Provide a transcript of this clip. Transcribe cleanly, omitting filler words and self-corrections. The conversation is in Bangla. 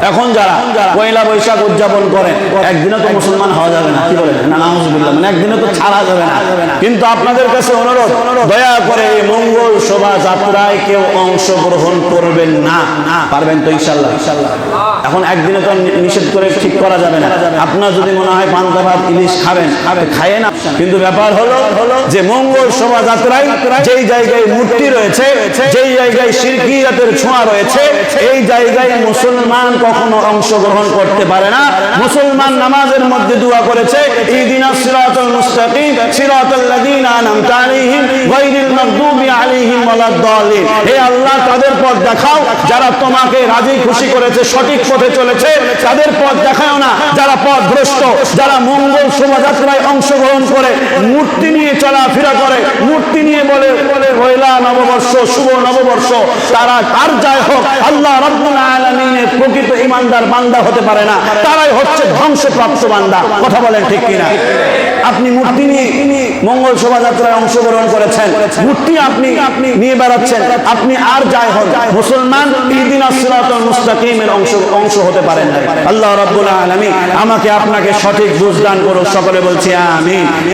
এখন যারা পয়লা বৈশাখ উদযাপন করেন, একদিনে তো মুসলমান হওয়া যাবে না, কি বলেন না, নাউজুবিল্লাহ, মানে একদিনে তো ছাড়া যাবে না। কিন্তু আপনাদের কাছে অনুরোধ, দয়া করে এই মঙ্গল শোভাযাত্রায় কেউ অংশগ্রহণ করবেন না। পারবেন তো ইনশাআল্লাহ? এখন একদিনে তো নিষেধ করে ঠিক করা যাবে না। আপনার যদি মনে হয় পান্তা ভাত ইলিশ খাবেন, খাইয়ে না, কিন্তু ব্যাপার হলো যে মঙ্গল শোভাযাত্রায় যেই জায়গায় মূর্তি রয়েছে, যেই জায়গায় শিরকিয়াতের ছোঁয়া রয়েছে, এই জায়গায় মুসলমান কখনো অংশগ্রহণ করতে পারে না। মুসলমান নামাজের মধ্যে দোয়া করেছে, ইহদিনাস সিরাতাল মুস্তাকিম সিরাতাল লাযিনা আনআমতা আলাইহিম গায়রিল মাগদুবি আলাইহিম ওয়ালাদ-দাল্লিন। হে আল্লাহ, তাদের পথ দেখাও যারা তোমাকে রাজি খুশি করেছে, সঠিক পথে চলেছে, তাদের পথ দেখাও না যারা পথভ্রষ্ট, যারা মঙ্গল শোভাযাত্রায় অংশগ্রহণ করে মূর্তি নিয়ে চলাফেরা করে, মূর্তি নিয়ে বলে পয়লা নববর্ষ, শুভ নববর্ষ। তারা আর যাই হোক, আল্লাহ রাব্বুল আলামিনের প্রকৃত ঈমানদার বান্দা হতে পারে না, তারাই হচ্ছে ধ্বংসপ্রাপ্ত বান্দা। কথা বলেন ঠিক কিনা? আপনি মূর্তি নিয়ে মঙ্গল শোভাযাত্রায় অংশগ্রহণ করেছেন, মূর্তি আপনি নিয়ে বেড়াচ্ছেন, আপনি আর যাই হোক মুসলমান ইহদিনাস সিরাতাল মুস্তাকিমের অংশ হতে পারেন না। আল্লাহ রাব্বুল আলামিন আমাকে আপনাকে সঠিক বুঝ দান করুন। সকলে বলছি আমিন।